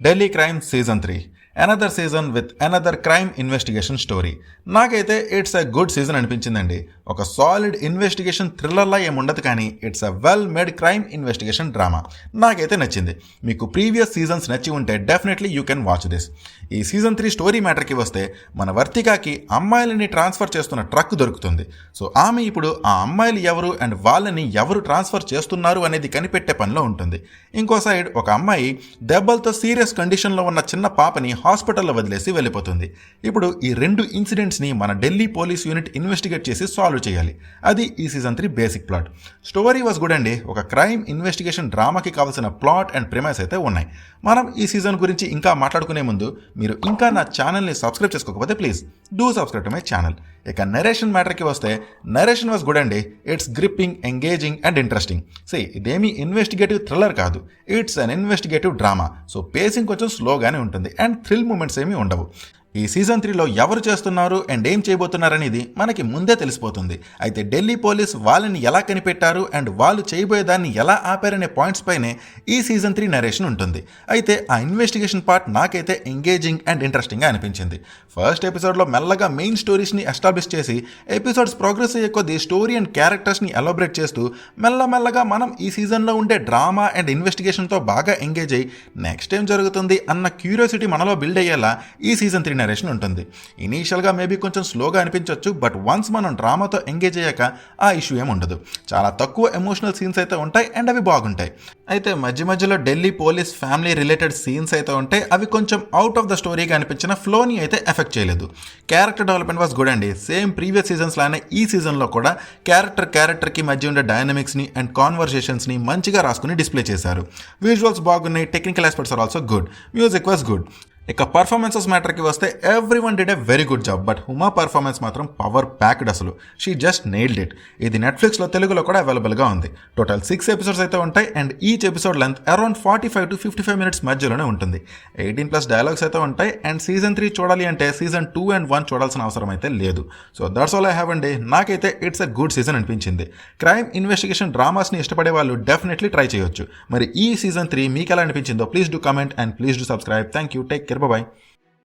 Delhi crime season 3 another season with another crime investigation story. నాకైతే it's a good season అనిపించిందండి. ఒక solid investigation థ్రిల్లర్లా ఏముండదు, కానీ it's a well made crime investigation drama. నాకైతే నచ్చింది. మీకు ప్రీవియస్ సీజన్స్ నచ్చి ఉంటే definitely you can watch this. ఈ సీజన్ 3 స్టోరీ మ్యాటర్కి వస్తే, మన వర్తికాకి అమ్మాయిలని ట్రాన్స్ఫర్ చేస్తున్న ట్రక్ దొరుకుతుంది. సో ఆమె ఇప్పుడు ఆ అమ్మాయిలు ఎవరు అండ్ వాళ్ళని ఎవరు ట్రాన్స్ఫర్ చేస్తున్నారు అనేది కనిపెట్టే పనిలో ఉంటుంది. ఇంకో సైడ్ ఒక అమ్మాయి దెబ్బలతో సీరియస్ కండిషన్లో ఉన్న చిన్న పాపని హాస్పిటల్లో వదిలేసి వెళ్ళిపోతుంది. ఇప్పుడు ఈ రెండు ఇన్సిడెంట్స్ని మన ఢిల్లీ పోలీస్ యూనిట్ ఇన్వెస్టిగేట్ చేసి సాల్వ్ చేయాలి. అది ఈ season 3 basic plot. Story was good అండి. ఒక క్రైమ్ ఇన్వెస్టిగేషన్ డ్రామాకి కావాల్సిన ప్లాట్ అండ్ ప్రిమైస్ అయితే ఉన్నాయి. మనం ఈ సీజన్ గురించి ఇంకా మాట్లాడుకునే ముందు మీరు ఇంకా నా ఛానల్ని సబ్స్క్రైబ్ చేసుకోకపోతే please do subscribe to my channel. ఇక నరేషన్ మ్యాటర్కి వస్తే, నరేషన్ వాజ్ గుడ్ అండి. It's gripping, engaging and interesting. ఇదేమీ ఇన్వెస్టిగేటివ్ థ్రిల్లర్ కాదు, it's an investigative drama. So facing కొంచెం స్లోగానే ఉంటుంది అండ్ థ్రిల్ మూమెంట్స్ ఏమీ ఉండవు. ఈ సీజన్ 3లో ఎవరు చేస్తున్నారు అండ్ ఏం చేయబోతున్నారు అనేది మనకి ముందే తెలిసిపోతుంది. అయితే ఢిల్లీ పోలీస్ వాళ్ళని ఎలా కనిపెట్టారు అండ్ వాళ్ళు చేయబోయేదాన్ని ఎలా ఆపారనే పాయింట్స్ పైనే ఈ సీజన్ 3 నరేషన్ ఉంటుంది. అయితే ఆ ఇన్వెస్టిగేషన్ పార్ట్ నాకైతే ఎంగేజింగ్ అండ్ ఇంట్రెస్టింగ్గా అనిపించింది. ఫస్ట్ ఎపిసోడ్లో మెల్లగా మెయిన్ స్టోరీస్ని ఎస్టాబ్లిష్ చేసి, ఎపిసోడ్స్ ప్రోగ్రెస్ అయ్యే కొద్దీ స్టోరీ అండ్ క్యారెక్టర్స్ని ఎలాబరేట్ చేస్తూ మెల్లమెల్లగా మనం ఈ సీజన్లో ఉండే డ్రామా అండ్ ఇన్వెస్టిగేషన్తో బాగా ఎంగేజ్ అయ్యి నెక్స్ట్ ఏం జరుగుతుంది అన్న క్యూరియాసిటీ మనలో బిల్డ్ అయ్యేలా ఈ సీజన్ 3 నరేషన్ ఉంటుంది. ఇనీషియల్గా మేబీ కొంచెం స్లోగా అనిపించవచ్చు, బట్ వన్స్ మనం డ్రామాతో ఎంగేజ్ అయ్యాక ఆ ఇష్యూ ఏమి ఉండదు. చాలా తక్కువ ఎమోషనల్ సీన్స్ అయితే ఉంటాయి అండ్ అవి బాగుంటాయి. అయితే మధ్య మధ్యలో Delhi police family related scenes అయితే ఉంటాయి. అవి కొంచెం అవుట్ ఆఫ్ ద స్టోరీగా అనిపించిన ఫ్లోని అయితే ఎఫెక్ట్ చేయలేదు. క్యారెక్టర్ డెవలప్మెంట్ వాస్ గుడ్ అండి. సేమ్ ప్రీవియస్ సీజన్స్ లానే ఈ సీజన్లో కూడా క్యారెక్టర్కి మధ్య ఉండే డైనమిక్స్ని అండ్ కాన్వర్సేషన్స్ని మంచిగా రాసుకుని డిస్ప్లే చేశారు. విజువల్స్ బాగున్నాయి, technical aspects are also good, music was good. ఇక పర్ఫార్మెన్సెస్ మ్యాటర్కి వస్తే, everyone did a very good job, but Huma performance మాత్రం పవర్ ప్యాక్డ్. అసలు షీ జస్ట్ నెయిల్డ్ ఇట్. ఇది నెట్ఫ్లిక్స్లో తెలుగులో కూడా అవైలబుల్గా ఉంది. టోటల్ 6 ఎపిసోడ్స్ అయితే ఉంటాయి and each episode length around 45 to 55 minutes మధ్యలోనే ఉంటుంది. 18+ డైలాగ్స్ అయితే ఉంటాయి అండ్ సీజన్ 3 చూడాలి అంటే సీజన్ 2 and 1 చూడాల్సిన అవసరం అయితే లేదు. So that's all I have అండి. నాకైతే ఇట్స్ ఎ గుడ్ సీజన్ అనిపించింది. క్రైమ్ ఇన్వెస్టిగేషన్ డ్రామాస్ని ఇష్టపడే వాళ్ళు డెఫినెట్లీ ట్రై చేయొచ్చు. మరి ఈ సీజన్ 3 మీకు ఎలా అనిపించిందో please do comment and please do subscribe. Thank you. Take care. Bye.